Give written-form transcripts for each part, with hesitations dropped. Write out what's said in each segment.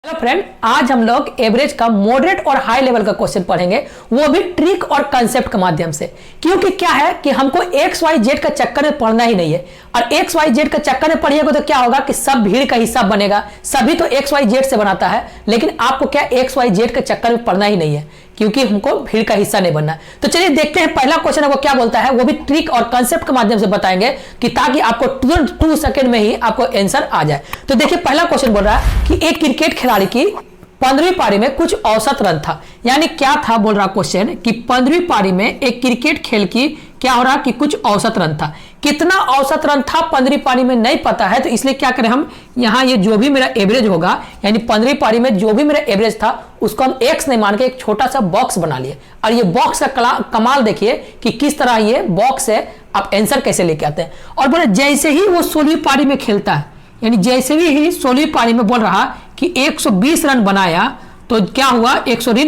तो फ्रेंड आज हम लोग एवरेज का मॉडरेट और हाई लेवल का क्वेश्चन पढ़ेंगे, वो भी ट्रिक और कंसेप्ट के माध्यम से। क्योंकि क्या है कि हमको एक्स वाई जेड का चक्कर में पढ़ना ही नहीं है, और एक्स वाई जेड का चक्कर में पढ़िएगा तो क्या होगा कि सब भीड़ का हिस्सा बनेगा। सभी तो एक्स वाई जेड से बनाता है, लेकिन आपको क्या एक्स वाई जेड के चक्कर में पढ़ना ही नहीं है, क्योंकि हमको भीड़ का हिस्सा नहीं बनना है। तो चलिए देखते हैं पहला क्वेश्चन है वो क्या बोलता है, वो भी ट्रिक और कंसेप्ट के माध्यम से बताएंगे कि ताकि आपको तुरंत 2 सेकंड में ही आपको आंसर आ जाए। तो देखिए पहला क्वेश्चन बोल रहा है कि एक क्रिकेट खिलाड़ी की 15वीं पारी में कुछ औसत रन था। यानी क्या था बोल रहा क्वेश्चन कि 15वीं पारी में एक क्रिकेट खेल की क्या हो रहा कि कुछ औसत रन था। कितना औसत रन था 15वीं पारी में नहीं पता है, तो इसलिए क्या करें हम यहां ये जो भी मेरा एवरेज होगा, यानी 15वीं पारी में जो भी मेरा एवरेज था उसको हम एक्स नहीं मान के एक छोटा सा बॉक्स बना लिए। और ये बॉक्स का कमाल देखिए कि किस तरह ये बॉक्स है, आप आंसर कैसे लेके आते हैं। और बोले जैसे ही वो 16वीं पारी में खेलता है, यानी जैसे ही 16वीं पारी में बोल रहा कि 120 रन बनाया, तो क्या हुआ 100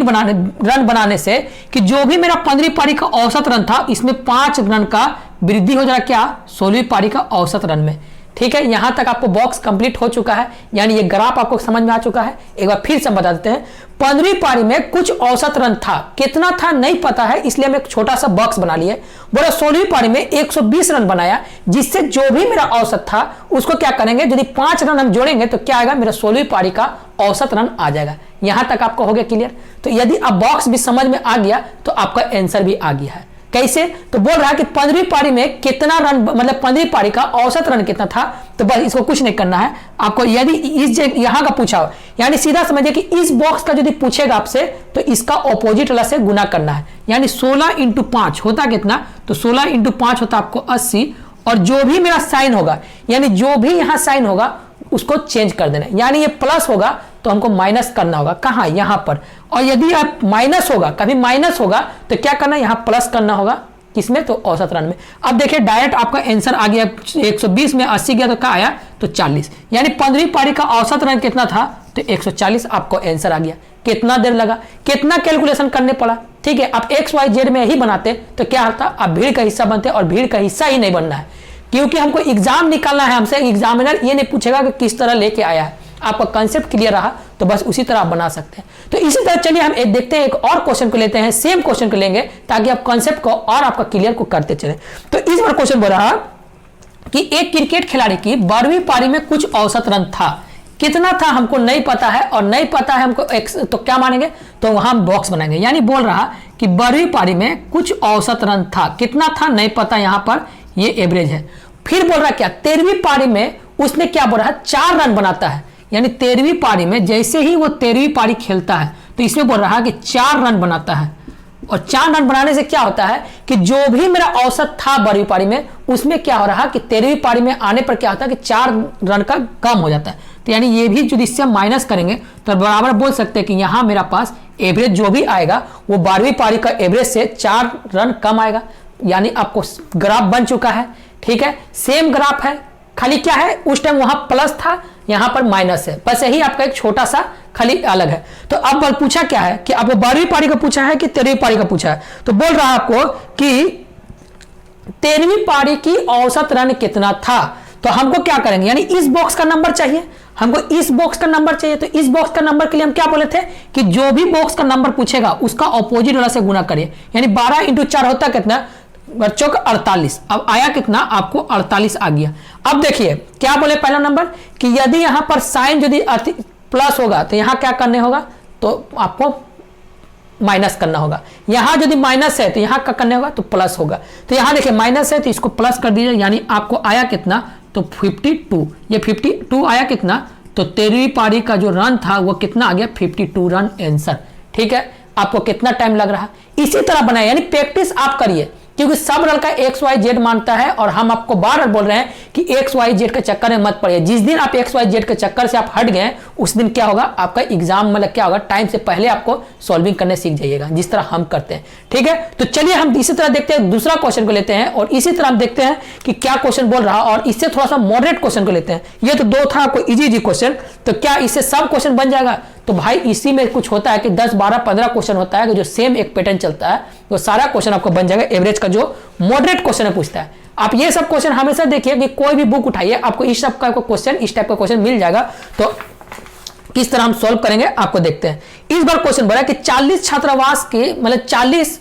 रन बनाने से कि जो भी मेरा 15वीं पारी का औसत रन था इसमें 5 रन का वृद्धि हो जाएगा क्या 16वीं पारी का औसत रन में। ठीक है, यहां तक आपको बॉक्स कंप्लीट हो चुका है, यानी ये ग्राफ आपको समझ में आ चुका है। एक बार फिर से बता देते हैं, 15वीं पारी में कुछ औसत रन था, कितना था नहीं पता है, इसलिए हम एक छोटा सा बॉक्स बना लिए। बोला 16वीं पारी में 120 रन बनाया, जिससे जो भी मेरा औसत था उसको क्या करेंगे, यदि 5 रन हम जोड़ेंगे तो क्या आएगा, मेरा 16वीं पारी का औसत रन आ जाएगा। यहां तक आपको हो गया क्लियर। तो यदि आप बॉक्स भी समझ में आ गया तो आपका आंसर भी आ गया है। कैसे, तो बोल रहा है कि 15वीं पारी में कितना रन, मतलब 15वीं पारी का औसत रन कितना था। तो बस इसको कुछ नहीं करना है आपको, यदि इस यहां का पूछा हो, यानी सीधा समझिए कि इस बॉक्स का यदि पूछेगा आपसे तो इसका ऑपोजिट वाला से गुना करना है। यानी 16 × 5 होता कितना, तो 16 × 5 होता आपको 80, और जो भी मेरा साइन होगा, यानी जो भी यहां साइन होगा उसको चेंज कर देना। यानी ये प्लस होगा तो हमको माइनस करना होगा, कहां, यहां पर। और यदि आप माइनस होगा, कभी माइनस होगा तो क्या करना, यहां प्लस करना होगा, किसमें, तो औसत रन में। अब देखिए डायरेक्ट आपका आंसर आ गया, 120 में 80 गया तो क्या आया, तो 40। यानी 15वीं पारी का औसत रन कितना था, तो 140 आपको आंसर आ गया। कितना देर लगा, कितना कैलकुलेशन करने पड़ा। ठीक है, आप एक्स वाई जेड में ही बनाते तो क्या होता, आप भीड़ का हिस्सा बनते, और भीड़ का हिस्सा ही नहीं बनना है, क्योंकि हमको एग्जाम निकालना है। हमसे एग्जामिनर ये नहीं पूछेगा कि किस तरह लेके आया है, आपका कंसेप्ट क्लियर रहा तो बस उसी तरह आप बना सकते हैं। तो इसी तरह चलिए हम एक देखते हैं, एक और क्वेश्चन को लेते हैं, सेम क्वेश्चन को लेंगे ताकि आप कंसेप्ट को और आपका क्लियर को करते चले। तो इस बार क्वेश्चन बोल रहा कि एक क्रिकेट खिलाड़ी की 12वीं पारी में कुछ औसत रन था। कितना था हमको नहीं पता है, और नहीं पता है हमको एक्स, तो क्या मानेंगे, तो वहां बॉक्स बनाएंगे। यानी बोल रहा कि 12वीं पारी में कुछ औसत रन था, कितना था नहीं पता, यहां पर ये एवरेज है। फिर बोल रहा क्या 13वीं पारी में उसने क्या बोल रहा है 4 रन बनाता है। यानी 13वीं पारी में जैसे ही वो 13वीं पारी खेलता है तो इसमें बोल रहा है कि 4 रन बनाता है। और 4 रन बनाने से क्या होता है कि जो भी मेरा औसत था 12वीं पारी में, उसमें क्या हो रहा है कि 13वीं पारी में आने पर क्या होता है कि 4 रन का कम हो जाता है। तो यानी ये भी जो इससे हम माइनस करेंगे तो बराबर बोल सकते हैं कि यहां मेरा पास एवरेज जो भी आएगा वो 12वीं पारी का एवरेज से 4 रन कम आएगा। यानी आपको ग्राफ बन चुका है। ठीक है, सेम ग्राफ है, खाली क्या है उस टाइम वहां प्लस था, यहां पर माइनस है, बस यही आपका एक छोटा सा खाली अलग है। तो अब पूछा क्या है कि आपको 12वीं पारी का पूछा है कि 13वीं पारी का पूछा है। तो बोल रहा है आपको कि 13वीं पारी की औसत रन कितना था। तो हमको क्या करेंगे, यानी इस बॉक्स का नंबर चाहिए, हमको इस बॉक्स का नंबर चाहिए। तो इस बॉक्स का नंबर के लिए हम क्या बोले थे कि जो भी बॉक्स का नंबर पूछेगा उसका ऑपोजिट वाला से गुना करिए। यानी 12 × 4 होता कितना बच्चों का 48। अब आया कितना, आपको 48 आ गया। अब देखिए क्या बोले पहला नंबर कि यदि यहां पर साइन यदि प्लस होगा तो यहां क्या करने होगा, तो आपको माइनस करना होगा। यहां यदि माइनस है तो यहां क्या करने होगा, तो प्लस होगा। तो यहां देखिए माइनस है तो इसको प्लस कर दीजिए, यानी आपको आया कितना, तो 52। ये 52 आया कितना, तो 13वीं पारी का जो रन था वो कितना आ गया, 52 रन आंसर। ठीक है, आपको कितना टाइम लग रहा है, इसी तरह बनाए, यानी प्रैक्टिस आप करिए, क्योंकि सब लड़का एक्स वाई जेड मानता है। और हम आपको बार बार बोल रहे हैं कि एक्स वाई जेड के चक्कर में मत पड़िए। जिस दिन आप एक्स वाई जेड के चक्कर से आप हट गए उस दिन क्या होगा, आपका एग्जाम मतलब क्या होगा, टाइम से पहले आपको सॉल्विंग करने सीख जाइएगा, जिस तरह हम करते हैं। ठीक है, तो चलिए हम इसी तरह देखते हैं, दूसरा क्वेश्चन को लेते हैं और इसी तरह हम देखते हैं कि क्या क्वेश्चन बोल रहा, और इससे थोड़ा सा मॉडरेट क्वेश्चन को लेते हैं। ये तो 2 था आपको इजी क्वेश्चन, तो क्या इससे सब क्वेश्चन बन जाएगा, तो भाई इसी में कुछ होता है कि 10, 12, 15 क्वेश्चन होता है कि जो सेम एक पैटर्न चलता है, तो सारा क्वेश्चन आपको बन जाएगा। एवरेज का जो मॉडरेट क्वेश्चन है पूछता है, आप ये सब क्वेश्चन हमेशा देखिए कि कोई भी बुक उठाइए आपको इस टाइप का क्वेश्चन मिल जाएगा। तो किस तरह हम सॉल्व करेंगे आपको देखते हैं। इस बार क्वेश्चन बोला कि 40 छात्रावास के मतलब 40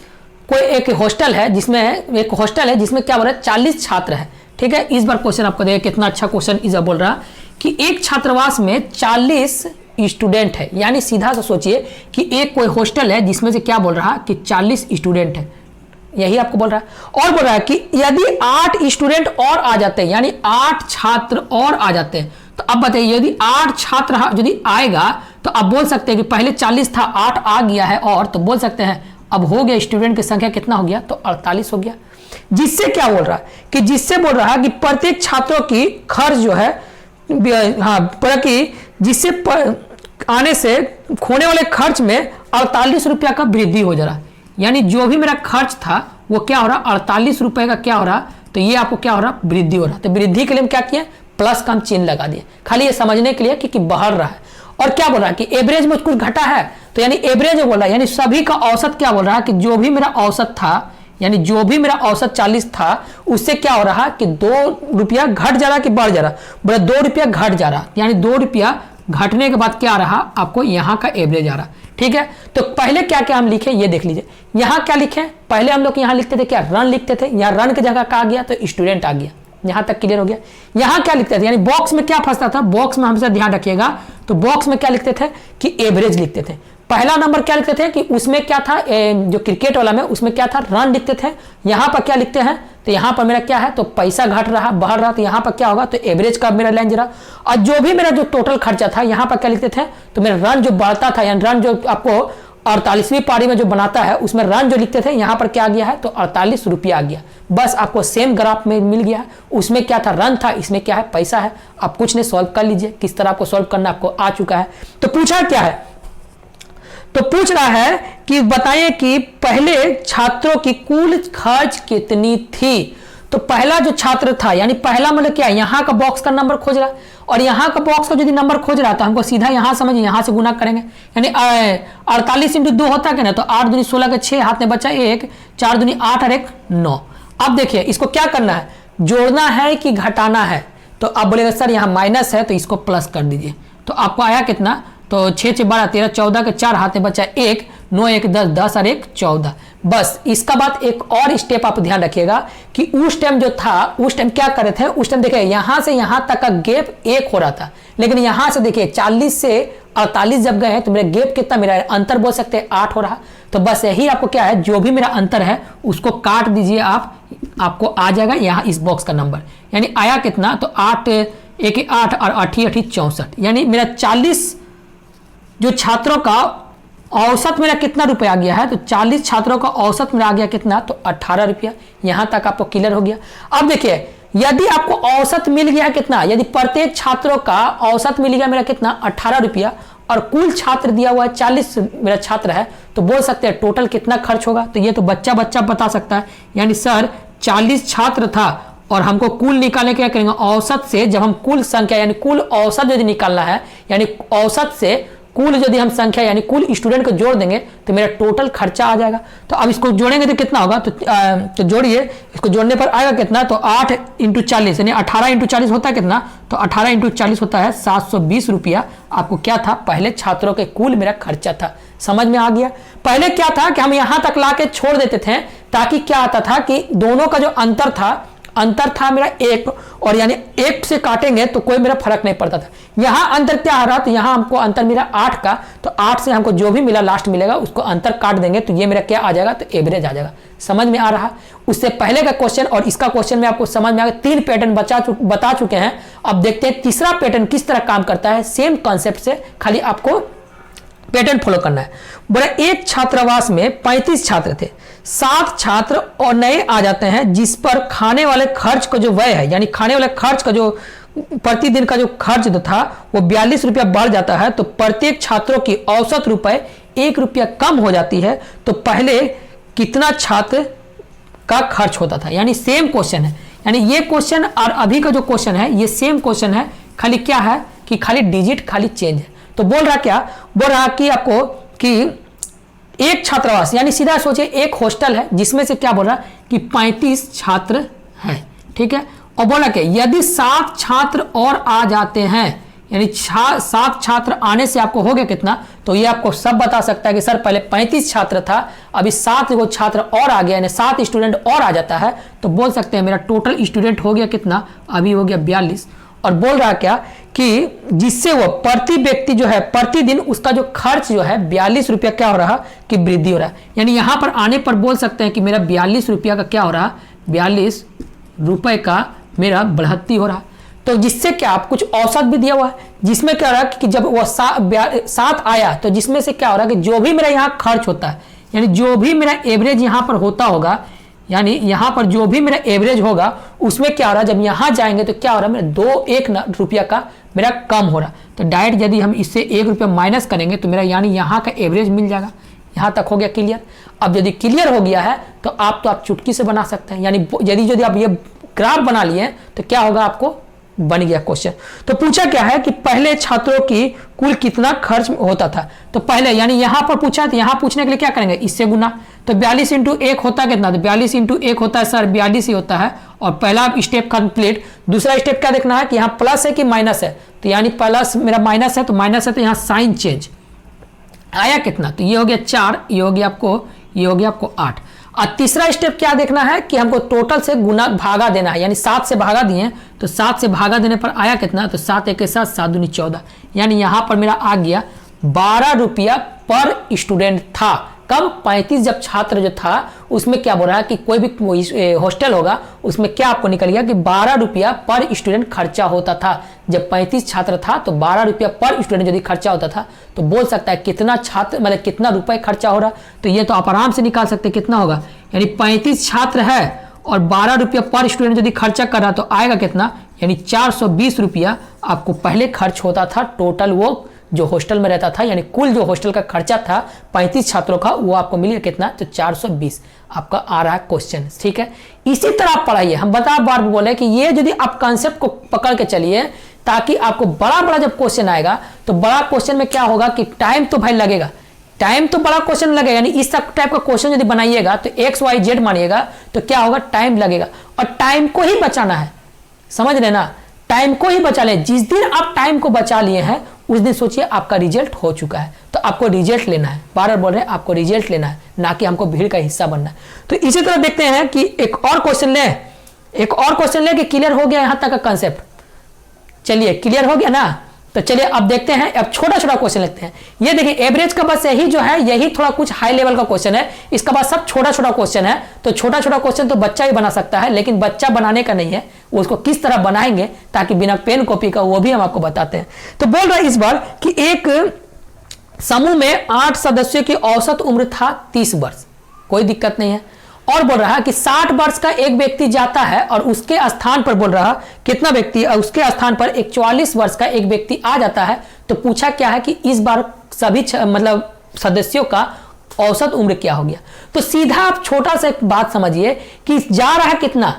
कोई एक हॉस्टल है जिसमें क्या बोल रहा है 40 छात्र है। ठीक है, इस बार क्वेश्चन आपको देखिए कितना अच्छा क्वेश्चन इस बार बोल रहा कि एक छात्रावास में 40 स्टूडेंट है। यानी सीधा सा सोचिए कि एक कोई हॉस्टल है जिसमें से क्या बोल रहा कि 40 स्टूडेंट है, यही आपको बोल रहा है। और बोल रहा है कि यदि 8 स्टूडेंट और आ जाते हैं, यानी 8 छात्र और आ जाते हैं, तो अब बताइए यदि 8 छात्र यदि आएगा तो अब बोल सकते हैं कि पहले 40 था 8 आ गया है, और तो बोल सकते हैं अब हो गया स्टूडेंट की संख्या कितना हो गया, तो 48 हो गया। जिससे क्या बोल रहा कि जिससे बोल रहा कि प्रत्येक छात्रों की खर्च जो है जिससे आने से खोने वाले खर्च में 48 रुपया का वृद्धि हो जा रहा। यानी जो भी मेरा खर्च था वो क्या हो रहा 48 रुपए का क्या हो रहा, तो ये आपको क्या हो रहा वृद्धि हो रहा। तो वृद्धि के लिए हम क्या किए प्लस का हम चिन्ह लगा दिए, खाली ये समझने के लिए कि बढ़ रहा है। और क्या बोल रहा है कि एवरेज में कुछ घटा है, तो यानी एवरेज बोल रहा है यानी सभी का औसत क्या बोल रहा है कि जो भी मेरा औसत था, यानी जो भी मेरा औसत 40 था उससे क्या हो रहा कि 2 रुपया घट जा रहा कि बढ़ जा रहा, बोला 2 रुपया घट जा रहा, यानी 2 रुपया घटने के बाद क्या आ रहा आपको यहाँ का एवरेज आ रहा। ठीक है, तो पहले क्या क्या हम लिखे ये देख लीजिए। यहाँ क्या लिखे, पहले हम लोग यहाँ लिखते थे क्या रन लिखते थे, यहाँ रन की जगह क्या आ गया तो स्टूडेंट आ गया, यहाँ तक क्लियर हो गया। यहाँ क्या लिखते थे, यानी बॉक्स में क्या फंसता था, बॉक्स में हमेशा ध्यान रखिएगा, तो बॉक्स में क्या लिखते थे कि एवरेज लिखते थे। पहला नंबर क्या लिखते थे कि उसमें क्या था जो क्रिकेट वाला में उसमें क्या था रन लिखते थे। यहाँ पर क्या लिखते हैं, तो यहाँ पर मेरा क्या है तो पैसा घट रहा बढ़ रहा, तो यहाँ पर क्या होगा तो एवरेज का मेरा लाइन जरा। और जो भी मेरा जो टोटल खर्चा था यहाँ पर क्या लिखते थे, तो मेरा रन जो बढ़ता था, यानी रन जो आपको 48वीं पारी में जो बनाता है उसमें रन जो लिखते थे यहाँ पर क्या आ गया है तो 48 रुपया आ गया। बस आपको सेम ग्राफ में मिल गया, उसमें क्या था रन था, इसमें क्या है पैसा है। आप कुछ नहीं सॉल्व कर लीजिए, किस तरह आपको सॉल्व करना आपको आ चुका है। तो पूछा क्या है, तो पूछ रहा है कि बताइए कि पहले छात्रों की कुल खर्च कितनी थी। तो पहला जो छात्र था, यानी पहला मतलब क्या है यहाँ का बॉक्स का नंबर खोज रहा है, और यहाँ का बॉक्स का यदि नंबर खोज रहा है तो हमको सीधा यहाँ समझिए यहाँ से गुना करेंगे, यानी 48 × 2 होता है ना, तो 8 दूनी 16 के 6 हाथ में बचा 1, 4 दूनी 8 और 1 9। अब देखिए इसको क्या करना है, जोड़ना है कि घटाना है। तो अब बोलेगा सर यहाँ माइनस है तो इसको प्लस कर दीजिए। तो आपको आया कितना, तो 6 6 12 13 14 के 4 हाथ में बचा 1, 9 1 10 10 और 1 14। बस इसका बाद एक और स्टेप आप ध्यान रखिएगा कि उस टाइम जो था उस टाइम क्या कर रहे थे, उस टाइम देखिए यहाँ से यहाँ तक का गैप 1 हो रहा था, लेकिन यहाँ से देखिए 40 से 48 जब गए हैं तो मेरा गैप कितना मेरा अंतर बोल सकते हैं 8 हो रहा। तो बस यही आपको क्या है जो भी मेरा अंतर है उसको काट दीजिए आप, आपको आ जाएगा यहाँ इस बॉक्स का नंबर। यानी आया कितना, तो 8 1 8 और 8 8 64, यानी मेरा 40 जो छात्रों का औसत मेरा कितना रुपया आ गया है, तो 40 छात्रों का औसत मेरा आ गया कितना, तो 18 रुपया। यहां तक आपको क्लियर हो गया। अब देखिए यदि आपको औसत मिल गया कितना, यदि प्रत्येक छात्रों का औसत मिल गया मेरा कितना 18 रुपया, और कुल छात्र दिया हुआ है 40 मेरा छात्र है, तो बोल सकते हैं टोटल कितना खर्च होगा। तो ये तो बच्चा बता सकता है, यानी सर 40 छात्र था और हमको कुल निकालने क्या करेंगे औसत से, जब हम कुल संख्या यानी कुल औसत यदि निकालना है, यानी औसत से कुल यदि हम संख्या यानी कुल स्टूडेंट को जोड़ देंगे तो मेरा टोटल खर्चा आ जाएगा। तो अब इसको जोड़ेंगे तो कितना होगा, तो जोड़िए, इसको जोड़ने पर आएगा कितना, तो 8 × 40 यानी 18 × 40 होता है कितना, तो 18 × 40 होता है 720 रुपया। आपको क्या था पहले छात्रों के कुल मेरा खर्चा था। समझ में आ गया। पहले क्या था कि हम यहां तक ला के छोड़ देते थे, ताकि क्या आता था कि दोनों का जो अंतर था मेरा 1, और यानी 1 से काटेंगे तो कोई मेरा फर्क नहीं पड़ता था। यहां अंतर क्या आ रहा, तो यहां हमको अंतर मिला 8 का, तो 8 से हमको जो भी मिला लास्ट मिलेगा उसको अंतर काट देंगे, तो ये मेरा क्या आ जाएगा, तो एवरेज आ जाएगा। समझ में आ रहा। उससे पहले का क्वेश्चन और इसका क्वेश्चन में आपको समझ में आ गया। 3 पैटर्न बता चुके हैं। अब देखते हैं तीसरा पैटर्न किस तरह काम करता है। सेम कॉन्सेप्ट से खाली आपको पैटर्न फॉलो करना है। बोला एक छात्रावास में 35 छात्र थे, 7 छात्र और नए आ जाते हैं, जिस पर खाने वाले खर्च का जो व्यय है, यानी खाने वाले खर्च का जो प्रतिदिन का जो खर्च था वो 42 रुपया बढ़ जाता है। तो प्रत्येक छात्रों की औसत रुपए 1 रुपया कम हो जाती है। तो पहले कितना छात्र का खर्च होता था, यानी सेम क्वेश्चन है। यानी ये क्वेश्चन और अभी का जो क्वेश्चन है ये सेम क्वेश्चन है, खाली क्या है कि खाली डिजिट खाली चेंज है। तो बोल रहा क्या, बोल रहा कि आपको कि एक छात्रावास यानी सीधा सोचिए एक हॉस्टल है जिसमें से क्या बोल रहा कि 35 छात्र हैं, ठीक है। और बोला कि यदि 7 छात्र और आ जाते हैं, यानी 7 छात्र आने से आपको हो गया कितना, तो ये आपको सब बता सकता है कि सर पहले 35 छात्र था, अभी 7 को छात्र और आ गया, यानी 7 स्टूडेंट और आ जाता है, तो बोल सकते हैं मेरा टोटल स्टूडेंट हो गया कितना, अभी हो गया 42। और बोल रहा क्या कि जिससे वो प्रति व्यक्ति जो है प्रतिदिन उसका जो खर्च जो है 42 रुपया क्या हो रहा कि वृद्धि हो रहा है। यानी यहां पर आने पर बोल सकते हैं कि मेरा 42 रुपया का क्या हो रहा, 42 रुपए का मेरा बढ़ोतरी हो रहा। तो जिससे क्या आप कुछ औसत भी दिया हुआ है, जिसमें क्या हो रहा है कि जब वो 7 आया तो जिसमें से क्या हो रहा है कि जो भी मेरा यहाँ खर्च होता है, यानी जो भी मेरा एवरेज यहाँ पर होता होगा, यानी यहाँ पर जो भी मेरा एवरेज होगा उसमें क्या हो रहा है, जब यहाँ जाएंगे तो क्या हो रहा है, मेरा 1 रुपया का मेरा कम हो रहा। तो डायरेक्ट यदि हम इससे 1 रुपया माइनस करेंगे तो मेरा यानी यहाँ का एवरेज मिल जाएगा। यहाँ तक हो गया क्लियर। अब यदि क्लियर हो गया है तो आप चुटकी से बना सकते हैं, यानी यदि आप ये ग्राफ बना लिए तो क्या होगा, आपको बन गया क्वेश्चन। तो पूछा क्या है कि पहले छात्रों की कुल कितना खर्च होता था। तो पहले यानी यहां पर पूछा, तो यहां पूछने के लिए क्या करेंगे, इससे गुना। तो 42 इंटू 1 होता है कितना, तो 42 इंटू 1 होता है सर 42 ही होता है। और पहला स्टेप कंप्लीट। दूसरा स्टेप क्या देखना है कि यहाँ प्लस है कि माइनस है, तो यानी प्लस मेरा माइनस है, तो माइनस है तो यहाँ साइन चेंज आया कितना, तो ये हो गया 4, ये हो गया आपको 8। और तीसरा स्टेप क्या देखना है कि हमको टोटल से गुना भागा देना है, यानी 7 से भागा दिए तो 7 से भागा देने पर आया कितना, तो 7 एक के साथ 7 दूनी 14, यानी यहां पर मेरा आ गया 12 रुपया पर स्टूडेंट था। कब, 35 जब छात्र जो था उसमें क्या बोल रहा है कि कोई भी हॉस्टल होगा उसमें क्या आपको निकल गया कि 12 रुपया पर स्टूडेंट खर्चा होता था। जब 35 छात्र था तो 12 रुपया पर स्टूडेंट यदि खर्चा होता था तो बोल सकता है कितना छात्र मतलब कितना रुपए खर्चा हो रहा। तो ये तो आप आराम से निकाल सकते कितना होगा, यानी 35 छात्र है और 12 रुपया पर स्टूडेंट यदि खर्चा कर रहा तो आएगा कितना, यानी 420 रुपया आपको पहले खर्च होता था टोटल वो जो हॉस्टल में रहता था, यानी कुल जो हॉस्टल का खर्चा था 35 छात्रों का वो आपको मिलेगा कितना, तो 420 आपका आ रहा है क्वेश्चन। ठीक है, इसी तरह आप पढ़ाइए। हम बार बोले कि ये यदि आप कॉन्सेप्ट को पकड़ के चलिए ताकि आपको बड़ा जब क्वेश्चन आएगा तो बड़ा क्वेश्चन में क्या होगा कि टाइम तो भाई लगेगा, टाइम तो बड़ा क्वेश्चन लगेगा, यानी इस टाइप का क्वेश्चन यदि बनाइएगा तो XYZ मानिएगा तो क्या होगा, टाइम लगेगा। और टाइम को ही बचाना है, समझ रहे ना, टाइम को ही बचा ले। जिस दिन आप टाइम को बचा लिए हैं उस दिन सोचिए आपका रिजल्ट हो चुका है। तो आपको रिजल्ट लेना है, बार बोल रहे हैं आपको रिजल्ट लेना है, ना कि हमको भीड़ का हिस्सा बनना है। तो इसी तरह देखते हैं कि एक और क्वेश्चन ले कि क्लियर हो गया यहां तक का कंसेप्ट। चलिए क्लियर हो गया ना, तो चलिए अब देखते हैं, अब छोटा क्वेश्चन लेते हैं। ये देखिए एवरेज का बस यही जो है यही थोड़ा कुछ हाई लेवल का क्वेश्चन है, इसका बाद सब छोटा क्वेश्चन है। तो छोटा क्वेश्चन तो बच्चा ही बना सकता है, लेकिन बच्चा बनाने का नहीं है, उसको किस तरह बनाएंगे ताकि बिना पेन कॉपी का वो भी हम आपको बताते हैं। तो बोल रहा है इस बार कि एक समूह में 8 सदस्यों की औसत उम्र था 30 वर्ष, कोई दिक्कत नहीं है। और बोल रहा है कि 60 वर्ष का एक व्यक्ति जाता है और उसके स्थान पर बोल रहा कितना व्यक्ति, उसके स्थान पर एक 44 वर्ष का एक व्यक्ति आ जाता है। तो पूछा क्या है कि इस बार सभी मतलब सदस्यों का औसत उम्र क्या हो गया। तो सीधा आप छोटा सा एक बात समझिए कि जा रहा है कितना,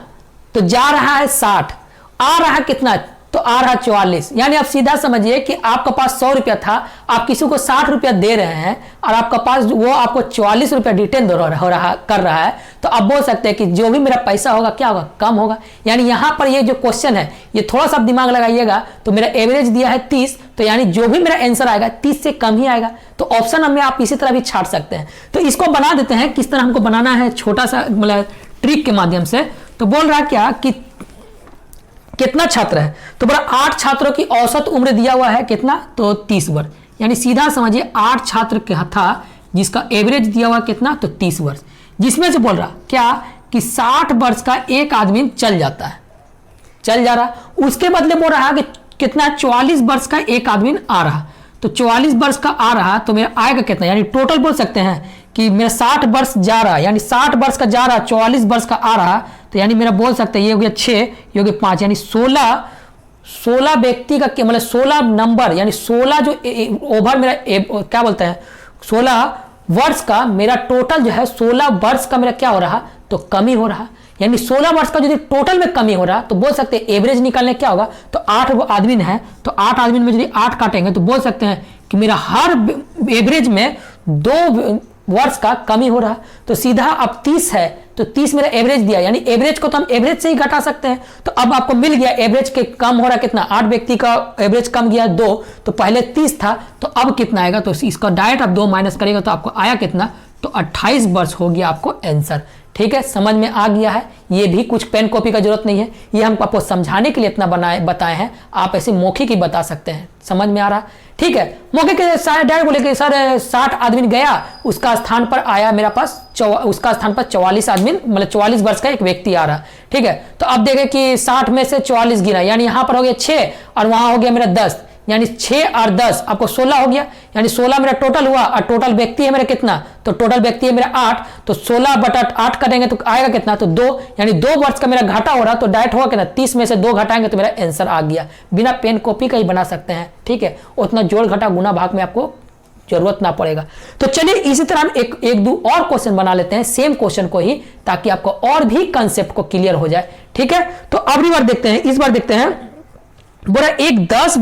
तो जा रहा है 60, आ रहा है कितना, तो आ रहा 44, यानी आप सीधा समझिए कि आपका पास 100 रुपया था, आप किसी को 60 रुपया दे रहे हैं और आपका पास वो आपको 44 रुपया रिटर्न कर रहा है। तो आप बोल सकते हैं कि जो भी मेरा पैसा होगा क्या होगा, कम होगा। यानी यहां पर ये जो क्वेश्चन है ये थोड़ा सा दिमाग लगाइएगा। तो मेरा एवरेज दिया है 30, तो यानी जो भी मेरा आंसर आएगा 30 से कम ही आएगा। तो ऑप्शन हमें आप इसी तरह भी छाट सकते हैं। तो इसको बना देते हैं, किस तरह हमको बनाना है, छोटा सा मतलब ट्रिक के माध्यम से। तो बोल रहा क्या कि कितना छात्र है, तो बड़ा 8 छात्रों की औसत उम्र दिया हुआ है कितना, तो 30 वर्ष। यानी सीधा समझिए 8 छात्र क्या था जिसका एवरेज दिया हुआ कितना, तो 30 वर्ष। जिसमें से बोल रहा क्या कि 60 वर्ष का एक आदमी चल जाता है, चल जा रहा, उसके बदले बोल रहा कि कितना 44 वर्ष का एक आदमी आ रहा। तो 44 वर्ष का आ रहा तो मेरा आएगा कितना, यानी टोटल बोल सकते हैं कि मेरा 60 वर्ष जा रहा, यानी 60 वर्ष का जा रहा, 44 वर्ष का आ रहा। तो यानी मेरा बोल सकते हैं ये हो गया 6, ये हो गया 5, यानी 16 व्यक्ति का मतलब 16 नंबर, यानी 16 जो ओवर मेरा क्या बोलते हैं 16 वर्ष का मेरा टोटल जो है 16 वर्ष का मेरा क्या हो रहा, तो कमी हो रहा। यानी 16 वर्ष का यदि टोटल में कमी हो रहा तो बोल सकते हैं एवरेज निकालने क्या होगा, तो 8 आदमी है, तो 8 आदमी में यदि 8 काटेंगे तो बोल सकते हैं कि मेरा हर एवरेज में 2 वर्ष का कम ही हो रहा। तो सीधा अब 30 है तो 30 मेरा एवरेज दिया, यानी एवरेज को तो हम एवरेज से ही घटा सकते हैं। तो अब आपको मिल गया एवरेज के कम हो रहा कितना, 8 व्यक्ति का एवरेज कम गया 2, तो पहले 30 था तो अब कितना आएगा, तो इसका डायरेक्ट आप 2 माइनस करेगा तो आपको आया कितना, तो 28 वर्ष हो गया आपको आंसर। ठीक है, समझ में आ गया है। ये भी कुछ पेन कॉपी का जरूरत नहीं है, ये हम आपको समझाने के लिए इतना बताए हैं, आप ऐसे मौखिक ही बता सकते हैं। समझ में आ रहा, ठीक है। मौके के डायरेक्ट बोले कि सर 60 आदमी गया, उसका स्थान पर आया मेरे पास उसका स्थान पर 44 आदमी, मतलब 44 वर्ष का एक व्यक्ति आ रहा। ठीक है, तो अब देखें कि 60 में से 44 गिरा, यानी यहां पर हो गया 6 और वहां हो गया मेरा 10, यानी 6 और 10 आपको 16 हो गया, यानी 16 मेरा टोटल हुआ और टोटल व्यक्ति है मेरा कितना, तो टोटल व्यक्ति है मेरा 8, तो 16/8 करेंगे तो आएगा कितना, तो 2, यानी 2 वर्ष का मेरा घाटा हो रहा, तो डायरेक्ट होगा कितना, 30 में से 2 घटाएंगे तो मेरा आंसर आ गया। बिना पेन कॉपी का ही बना सकते हैं। ठीक है, उतना जोड़ घटा गुना भाग में आपको जरूरत ना पड़ेगा। तो चलिए इसी तरह हम एक दो और क्वेश्चन बना लेते हैं सेम क्वेश्चन को ही, ताकि आपको और भी कंसेप्ट को क्लियर हो जाए। ठीक है, तो अगली बार देखते हैं, इस बार देखते हैं, बोला एक 10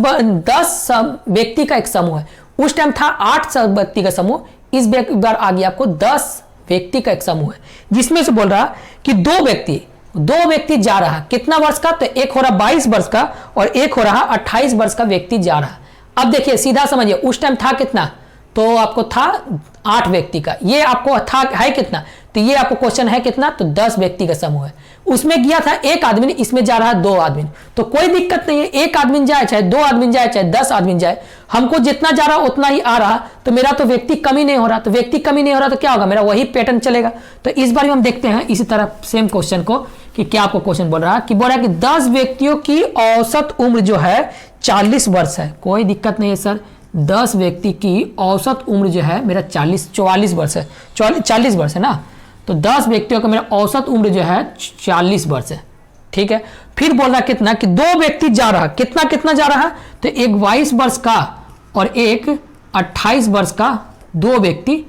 व्यक्ति का एक समूह है। उस टाइम था 8 व्यक्ति का समूह, इस बार आ गया आपको 10 व्यक्ति का एक समूह है, जिसमें से बोल रहा कि दो व्यक्ति जा रहा, कितना वर्ष का, तो एक हो रहा 22 वर्ष का और एक हो रहा 28 वर्ष का व्यक्ति जा रहा। अब देखिए सीधा समझिए, उस टाइम था कितना, तो आपको था 8 व्यक्ति का, ये आपको था है कितना, तो ये आपको क्वेश्चन है कितना, तो 10 व्यक्ति का समूह है। उसमें गया था 1 आदमी, इसमें जा रहा 2 आदमी, तो कोई दिक्कत नहीं है, 1 आदमी जाए चाहे 2 आदमी जाए चाहे 10 आदमी जाए, हमको जितना जा रहा उतना ही आ रहा, तो मेरा तो व्यक्ति कमी नहीं हो रहा, तो व्यक्ति कमी नहीं हो रहा तो क्या होगा, मेरा वही पैटर्न चलेगा। तो इस बार हम देखते हैं इसी तरह सेम क्वेश्चन को कि क्या आपको क्वेश्चन बोल रहा है, कि बोल रहा है कि 10 व्यक्तियों की औसत उम्र जो है 40 वर्ष है। कोई दिक्कत नहीं है सर, 10 व्यक्ति की औसत उम्र जो है मेरा 44 वर्ष है, 40 वर्ष है ना, तो 10 व्यक्तियों का मेरा औसत उम्र जो है 40 वर्ष है। ठीक है, फिर बोल रहा कितना, कि 2 व्यक्ति जा रहा, कितना जा रहा, तो एक 22 वर्ष का और एक 28 वर्ष का 2 व्यक्ति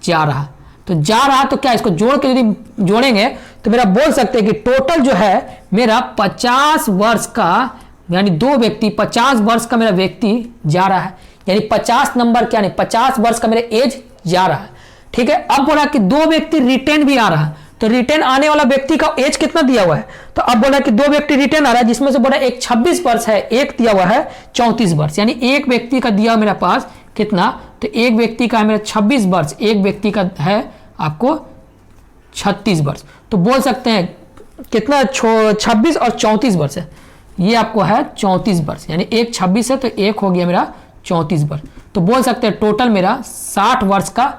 जा रहा। तो जा रहा तो क्या, इसको जोड़ के यदि जोड़ेंगे तो मेरा बोल सकते हैं कि टोटल जो है मेरा 50 वर्ष का, यानी 2 व्यक्ति 50 वर्ष का मेरा व्यक्ति जा रहा है, यानी 50 नंबर क्या नहीं, 50 वर्ष का मेरा एज जा रहा है। ठीक है, अब बोला कि 2 व्यक्ति रिटर्न भी आ रहा, तो रिटर्न आने वाला व्यक्ति का एज कितना दिया हुआ है, तो अब बोला कि 2 व्यक्ति रिटर्न आ रहा है, जिसमें से बोला एक 26 वर्ष है, एक दिया हुआ है 34 वर्ष, यानी एक व्यक्ति का दिया मेरे पास कितना, तो एक व्यक्ति का है मेरा 26 वर्ष, एक व्यक्ति का है आपको 36 वर्ष। तो बोल सकते हैं कितना, 26 और 34 वर्ष है, ये आपको है 34 वर्ष, यानी एक 26 है तो एक हो गया मेरा 34 वर्ष। तो बोल सकते हैं टोटल मेरा 60 वर्ष का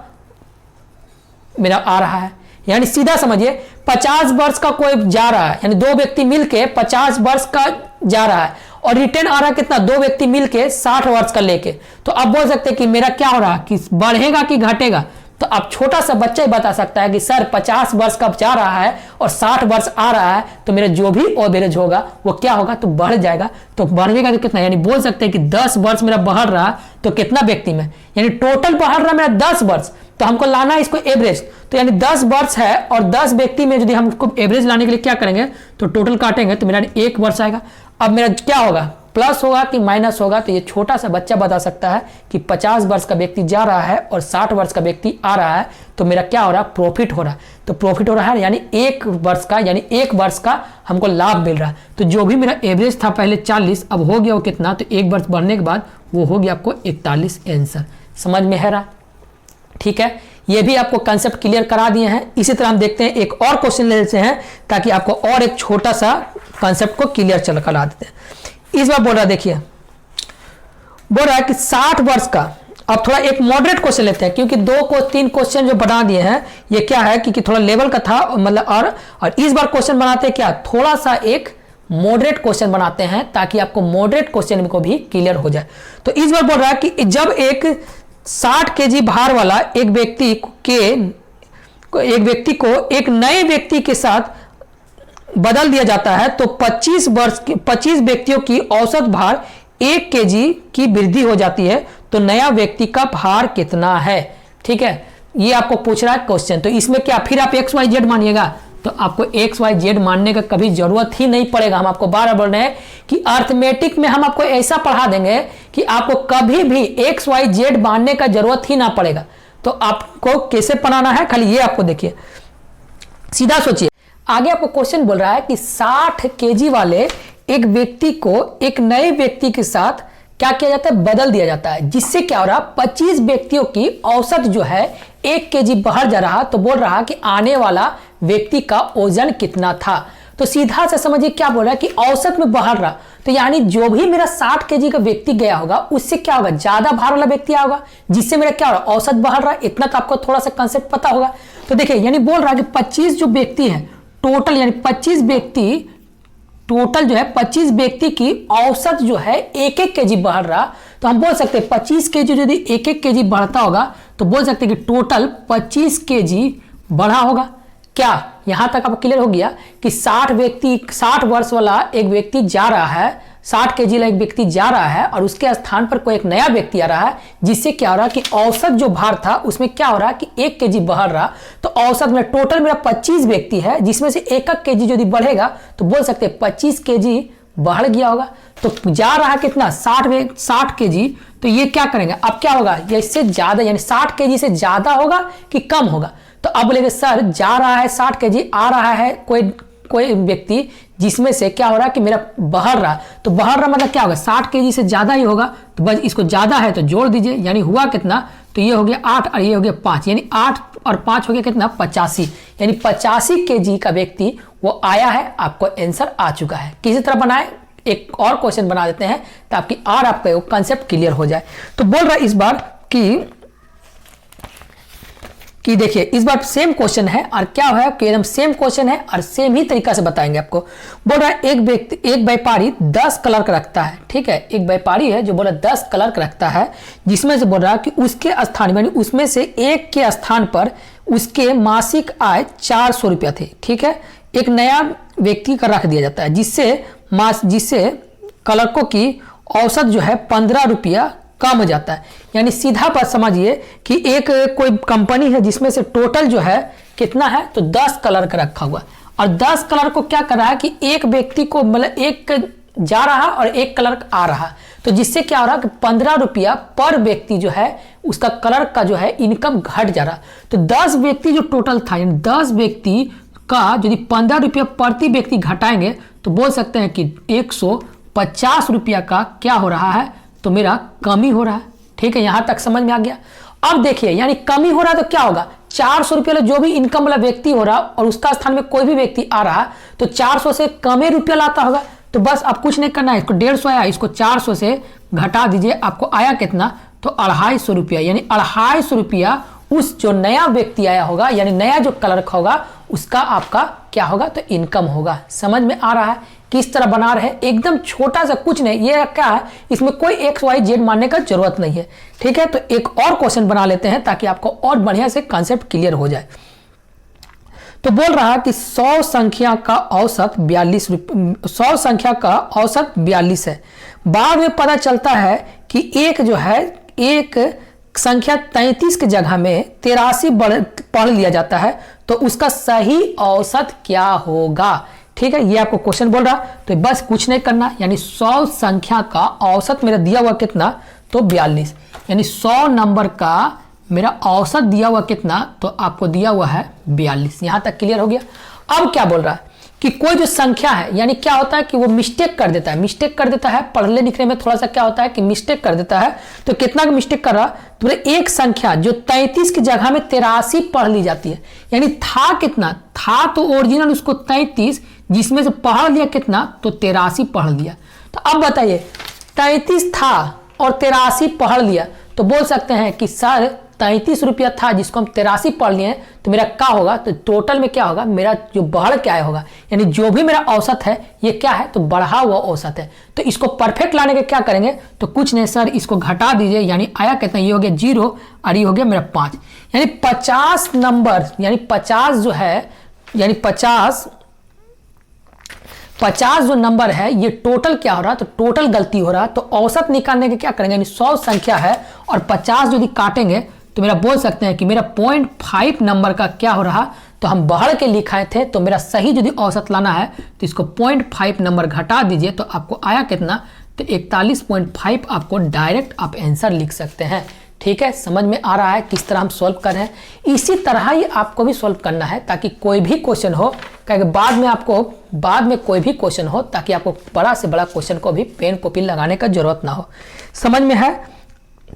मेरा आ रहा है। यानी सीधा समझिए 50 वर्ष का कोई जा रहा है, यानी 2 व्यक्ति मिलके 50 वर्ष का जा रहा है और रिटर्न आ रहा है कितना, 2 व्यक्ति मिलके 60 वर्ष का लेके। तो अब बोल सकते हैं कि मेरा क्या हो रहा है, कि बढ़ेगा कि घटेगा, तो अब छोटा सा बच्चा ही बता सकता है कि सर 50 वर्ष का जा रहा है और 60 वर्ष आ रहा है, तो मेरा जो भी एवरेज होगा वो क्या होगा, तो बढ़ जाएगा। तो बढ़ेगा तो कितना, यानी बोल सकते हैं कि 10 वर्ष मेरा बढ़ रहा तो कितना व्यक्ति में, यानी टोटल बढ़ रहा मेरा 10 वर्ष, तो हमको लाना है इसको एवरेज, तो यानी 10 वर्ष है और 10 व्यक्ति में यदि हमको एवरेज लाने के लिए क्या करेंगे, तो टोटल काटेंगे तो मेरा 1 वर्ष आएगा। अब मेरा क्या होगा, प्लस होगा कि माइनस होगा, तो ये छोटा सा बच्चा बता सकता है कि 50 वर्ष का व्यक्ति जा रहा है और 60 वर्ष का व्यक्ति आ रहा है, तो मेरा क्या हो रहा है, प्रॉफिट हो रहा है। तो प्रॉफिट हो रहा है यानी 1 वर्ष का, यानी 1 वर्ष का हमको लाभ मिल रहा है। तो जो भी मेरा एवरेज था पहले 40, अब हो गया वो कितना, तो 1 वर्ष बढ़ने के बाद वो हो गया आपको 41 आंसर। समझ में है रहा, ठीक है, ये भी आपको कंसेप्ट क्लियर करा दिए हैं। इसी तरह हम देखते हैं एक और क्वेश्चन ले लेते हैं, ताकि आपको और एक छोटा सा कंसेप्ट को क्लियर करा देते हैं। इस बार बोल रहा, देखिए बोल रहा है कि 60 वर्ष का, अब थोड़ा एक मॉडरेट क्वेश्चन लेते हैं, क्योंकि 2 को 3 क्वेश्चन जो बना दिए हैं ये क्या है कि थोड़ा लेवल का था, मतलब और इस बार क्वेश्चन बनाते हैं क्या, थोड़ा सा एक मॉडरेट क्वेश्चन बनाते हैं, ताकि आपको मॉडरेट क्वेश्चन को भी क्लियर हो जाए। तो इस बार बोल रहा है कि जब एक 60 केजी भार वाला एक व्यक्ति को एक नए व्यक्ति के साथ बदल दिया जाता है, तो 25 व्यक्तियों की औसत भार 1 केजी की वृद्धि हो जाती है, तो नया व्यक्ति का भार कितना है। ठीक है, ये आपको पूछ रहा है क्वेश्चन। तो इसमें क्या फिर आप XYZ मानिएगा, तो आपको XYZ मानने का कभी जरूरत ही नहीं पड़ेगा। हम आपको बार बार बोल रहे हैं कि अर्थमेटिक में हम आपको ऐसा पढ़ा देंगे कि आपको कभी भी XYZ मानने का जरूरत ही ना पड़ेगा। तो आपको कैसे बनाना है खाली ये आपको देखिए, सीधा सोचिए। आगे आपको क्वेश्चन बोल रहा है कि 60 केजी वाले एक व्यक्ति को एक नए व्यक्ति के साथ क्या किया जाता है, बदल दिया जाता है, जिससे क्या हो रहा, 25 व्यक्तियों की औसत जो है 1 केजी बाहर जा रहा। तो बोल रहा कि आने वाला व्यक्ति का वजन कितना था। तो सीधा से समझिए क्या बोल रहा है कि औसत में बाहर रहा, तो यानी जो भी मेरा 60 केजी का व्यक्ति गया होगा उससे क्या होगा, ज्यादा भार वाला व्यक्ति आया होगा, जिससे मेरा क्या हो रहा, औसत बाहर रहा। इतना तो आपको थोड़ा सा कंसेप्ट पता होगा। तो देखिए यानी बोल रहा है कि 25 जो व्यक्ति है टोटल, यानी 25 व्यक्ति टोटल जो है 25 व्यक्ति की औसत जो है 1-1 केजी बढ़ रहा। तो हम बोल सकते हैं 25 केजी यदि 1-1 केजी बढ़ता होगा तो बोल सकते हैं कि टोटल 25 केजी बढ़ा होगा। क्या यहां तक आपको क्लियर हो गया कि 60 वर्ष वाला एक व्यक्ति जा रहा है, 60 केजी वाला एक व्यक्ति जा रहा है और उसके स्थान पर कोई एक नया व्यक्ति आ रहा है, जिससे क्या हो रहा है कि औसत जो भार था उसमें क्या हो रहा है कि 1 केजी बढ़ रहा। तो औसत में टोटल मेरा 25 व्यक्ति है, जिसमें से 1-1 केजी यदि बढ़ेगा तो बोल सकते हैं 25 केजी बढ़ गया होगा। तो जा रहा है कितना, 60 केजी। तो ये क्या करेंगे, अब क्या होगा, ये इससे ज्यादा यानी 60 केजी से ज्यादा होगा कि कम होगा। तो अब बोलेंगे सर जा रहा है 60 केजी, आ रहा है कोई व्यक्ति जिसमें से क्या हो रहा है कि मेरा बढ़ रहा। तो बढ़ रहा मतलब क्या होगा, 60 केजी से ज्यादा ही होगा। तो बस इसको ज्यादा है तो जोड़ दीजिए, यानी हुआ कितना, तो ये हो गया 8 और ये हो गया 5, यानी 8 और 5 हो गया कितना, 85। यानी 85 केजी का व्यक्ति वो आया है, आपको आंसर आ चुका है। किसी तरह बनाए, एक और क्वेश्चन बना देते हैं ताकि और आपका कंसेप्ट क्लियर हो जाए। तो बोल रहा है इस बार कि देखिए इस बार सेम क्वेश्चन है और क्या है कि एकदम सेम क्वेश्चन है और सेम ही तरीका से बताएंगे आपको। बोल रहा है एक व्यापारी 10 क्लर्क रखता है, ठीक है, एक व्यापारी है जो बोला 10 क्लर्क रखता है, जिसमें से बोल रहा है कि उसके स्थान यानी उसमें से एक के स्थान पर उसके मासिक आय 400 रुपया थे, ठीक है। एक नया व्यक्ति का रख दिया जाता है जिससे क्लर्कों की औसत जो है 15 रुपया कम हो जाता है। यानी सीधा बात समझिए कि एक कोई कंपनी है जिसमें से टोटल जो है कितना है, तो 10 क्लर्क रखा हुआ और 10 क्लर्क को क्या कर रहा है कि एक व्यक्ति को मतलब एक जा रहा और एक क्लर्क आ रहा, तो जिससे क्या हो रहा है कि 15 रुपया पर व्यक्ति जो है उसका क्लर्क का जो है इनकम घट जा रहा। तो 10 व्यक्ति जो टोटल था, यानी 10 व्यक्ति का यदि 15 रुपया प्रति व्यक्ति घटाएंगे तो बोल सकते हैं कि 150 रुपया का क्या हो रहा है, तो मेरा कमी हो रहा है, ठीक है। यहां तक समझ में आ गया। अब देखिए यानी कमी हो रहा है तो क्या होगा, 400 रुपया जो भी इनकम वाला व्यक्ति हो रहा और उसका स्थान में कोई भी व्यक्ति आ रहा तो 400 से कम ही रुपया लाता होगा। तो बस अब कुछ नहीं करना है, इसको 150 आया, इसको 400 से घटा दीजिए, आपको आया कितना, तो 250 रुपया। यानी 250 रुपया उस जो नया व्यक्ति आया होगा यानी नया जो क्लर्क होगा उसका आपका क्या होगा, तो इनकम होगा। समझ में आ रहा है किस तरह बना रहे हैं, एकदम छोटा सा कुछ नहीं, ये क्या है इसमें कोई XYZ मानने का जरूरत नहीं है, ठीक है। तो एक और क्वेश्चन बना लेते हैं ताकि आपको और बढ़िया से कंसेप्ट क्लियर हो जाए। तो बोल रहा है कि 100 संख्या का औसत 42 है। बाद में पता चलता है कि एक संख्या 33 की जगह में 83 पढ़ लिया जाता है, तो उसका सही औसत क्या होगा, ठीक है। ये आपको क्वेश्चन बोल रहा, तो बस कुछ नहीं करना, यानी 100 संख्या का औसत मेरा दिया हुआ कितना, तो 42, यानी 100 नंबर का मेरा औसत दिया हुआ कितना, तो आपको दिया हुआ है 42। यहां तक क्लियर हो गया। अब क्या बोल रहा है कि कोई जो संख्या है, यानी क्या होता है कि वो मिस्टेक कर देता है, पढ़ने लिखने में थोड़ा सा क्या होता है कि मिस्टेक कर देता है। तो कितना का मिस्टेक कर रहा, तो एक संख्या जो 33 की जगह में 83 पढ़ ली जाती है, यानी था कितना, था तो ओरिजिनल उसको 33, जिसमें से पढ़ लिया कितना, तो 83 पढ़ लिया। तो अब बताइए 33 था और 83 पढ़ लिया, तो बोल सकते हैं कि सर 33 रुपया था जिसको हम 83 पढ़ लिए, तो मेरा क्या होगा, तो टोटल में क्या होगा, मेरा जो बढ़ क्या होगा, यानी जो भी मेरा औसत है ये क्या है, तो बढ़ा हुआ औसत है। तो इसको परफेक्ट लाने के क्या करेंगे, तो कुछ नहीं सर, इसको घटा दीजिए, यानी आया कितना, ये हो गया 0 और ये हो गया मेरा 5, यानी 50 नंबर, यानी 50 जो है, यानी 50 जो नंबर है ये टोटल क्या हो रहा है, तो टोटल गलती हो रहा है। तो औसत निकालने के क्या करेंगे, यानी 100 संख्या है और 50 यदि काटेंगे तो मेरा बोल सकते हैं कि मेरा 0.5 नंबर का क्या हो रहा, तो हम बढ़ के लिखाए थे, तो मेरा सही यदि औसत लाना है तो इसको 0.5 नंबर घटा दीजिए, तो आपको आया कितना, तो 41.5 आपको डायरेक्ट आप आंसर लिख सकते हैं। ठीक है, समझ में आ रहा है किस तरह हम सॉल्व कर रहे हैं। इसी तरह ही आपको भी सॉल्व करना है ताकि कोई भी क्वेश्चन हो, क्योंकि बाद में कोई भी क्वेश्चन हो ताकि आपको बड़ा से बड़ा क्वेश्चन को भी पेन कॉपी लगाने का जरूरत ना हो। समझ में है?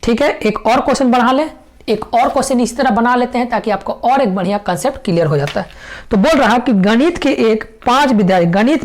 ठीक है, एक और क्वेश्चन बढ़ा लें, एक और क्वेश्चन इस तरह बना लेते हैं ताकि आपको और एक बढ़िया कंसेप्ट क्लियर हो जाता है। तो बोल रहा कि गणित